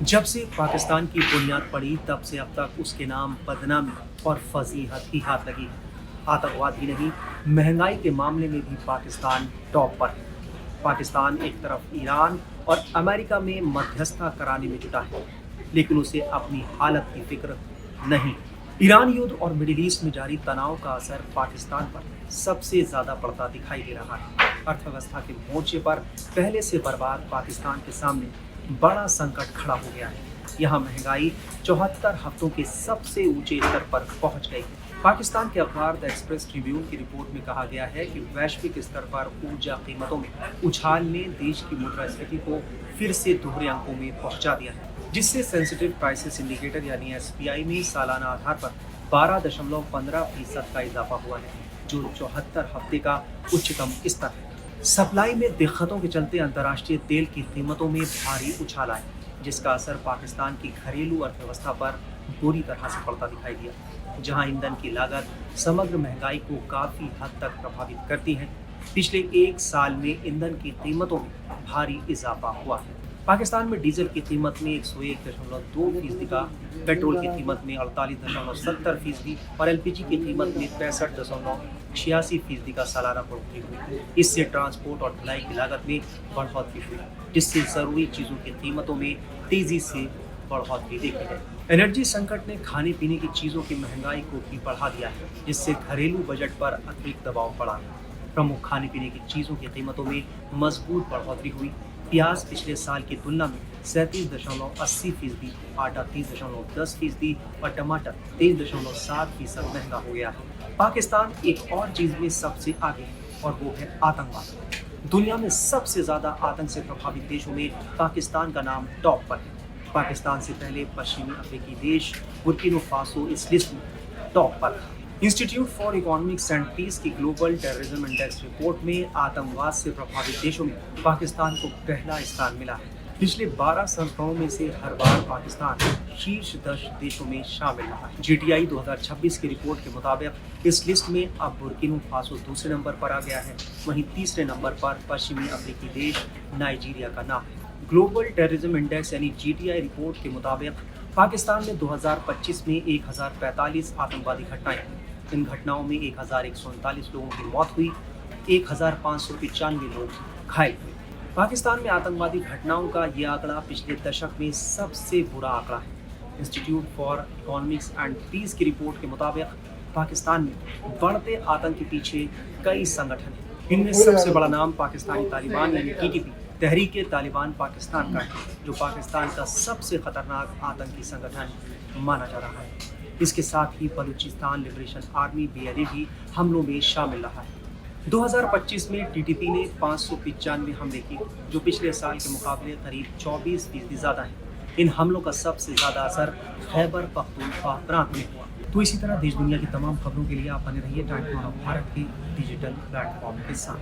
जब से पाकिस्तान की बुनियाद पड़ी तब से अब तक उसके नाम बदनामी और फजीहत ही हाथ लगी है। आतंकवाद ही नहीं, महंगाई के मामले में भी पाकिस्तान टॉप पर है। पाकिस्तान एक तरफ ईरान और अमेरिका में मध्यस्थता कराने में जुटा है, लेकिन उसे अपनी हालत की फिक्र नहीं। ईरान युद्ध और मिडिल ईस्ट में जारी तनाव का असर पाकिस्तान पर सबसे ज्यादा पड़ता दिखाई दे रहा है। अर्थव्यवस्था के मोर्चे पर पहले से बर्बाद पाकिस्तान के सामने बड़ा संकट खड़ा हो गया है। यहाँ महंगाई 74 हफ्तों के सबसे ऊंचे स्तर पर पहुंच गई है। पाकिस्तान के अखबार द एक्सप्रेस ट्रिब्यून की रिपोर्ट में कहा गया है कि वैश्विक स्तर पर ऊर्जा कीमतों में उछाल ने देश की मुद्रास्फीति को फिर से दोहरे अंकों में पहुंचा दिया है, जिससे सेंसिटिव प्राइसेस इंडिकेटर यानी एसपीआई में सालाना आधार पर 12.15% का इजाफा हुआ है, जो 74 हफ्ते का उच्चतम स्तर है। सप्लाई में दिक्कतों के चलते अंतर्राष्ट्रीय तेल की कीमतों में भारी उछाल आया, जिसका असर पाकिस्तान की घरेलू अर्थव्यवस्था पर बुरी तरह से पड़ता दिखाई दिया। जहां ईंधन की लागत समग्र महंगाई को काफी हद तक प्रभावित करती है। पिछले एक साल में ईंधन की कीमतों में भारी इजाफा हुआ है। पाकिस्तान में डीजल की कीमत में 101.2% का, पेट्रोल की कीमत में 48.70% और एलपीजी की कीमत में 65.86% का सालाना बढ़ोतरी हुई। इससे ट्रांसपोर्ट और ढुलाई की लागत में बढ़ोतरी हुई, जिससे जरूरी चीजों की कीमतों में तेजी से बढ़ोतरी देखी गई। एनर्जी संकट ने खाने पीने की चीजों की महंगाई को भी बढ़ा दिया है, जिससे घरेलू बजट पर अतिरिक्त दबाव पड़ा है। प्रमुख खाने पीने की चीजों की कीमतों में मजबूत बढ़ोतरी हुई। प्याज पिछले साल की तुलना में 37.80%, आटा 30.10% और टमाटर 23.7% महंगा हो गया है। पाकिस्तान एक और चीज में सबसे आगे है और वो है आतंकवाद। दुनिया में सबसे ज्यादा आतंक से प्रभावित देशों में पाकिस्तान का नाम टॉप पर है। पाकिस्तान से पहले पश्चिमी अफ्रीकी देश बुर्किना फासो इस लिस्ट में टॉप पर था। Institute for economics and peace की ग्लोबल टेररिज्म इंडेक्स रिपोर्ट में आतंकवाद से प्रभावित देशों में पाकिस्तान को पहला स्थान मिला है। पिछले 12 संस्करणों में से हर बार पाकिस्तान शीर्ष 10 देशों में शामिल रहा है। जीटीआई 2026 की रिपोर्ट के मुताबिक इस लिस्ट में अब बुर्किना फासो दूसरे नंबर पर आ गया है। वहीं तीसरे नंबर पर पश्चिमी अफ्रीकी देश नाइजीरिया का नाम है। ग्लोबल टेररिज्म इंडेक्स यानी जीटीआई रिपोर्ट के मुताबिक पाकिस्तान में 2025 में 1045 आतंकवादी घटनाएं हुई। इन घटनाओं में 1139 लोगों की मौत हुई, 1595 लोग घायल हुए। पाकिस्तान में आतंकवादी घटनाओं का यह आंकड़ा पिछले दशक में सबसे बुरा आंकड़ा है। Institute for economics and peace की रिपोर्ट के मुताबिक पाकिस्तान में बढ़ते आतंक के पीछे कई संगठन हैं। इनमें सबसे बड़ा नाम पाकिस्तानी तालिबान यानी टीटीपी, तहरीक तालिबान पाकिस्तान का है, जो पाकिस्तान का सबसे खतरनाक आतंकी संगठन माना जा रहा है। इसके साथ ही बलूचिस्तान लिबरेशन आर्मी BLA भी हमलों में शामिल रहा है। 2025 में टीटीपी ने 595 हमले किए, जो पिछले साल के मुकाबले करीब 24% ज़्यादा है। इन हमलों का सबसे ज़्यादा असर खैबर पख्तूनख्वा प्रांत में हुआ। तो इसी तरह देश दुनिया की तमाम खबरों के लिए आप बने रहिए टाइम्स ऑफ भारत के डिजिटल प्लेटफॉर्म के साथ।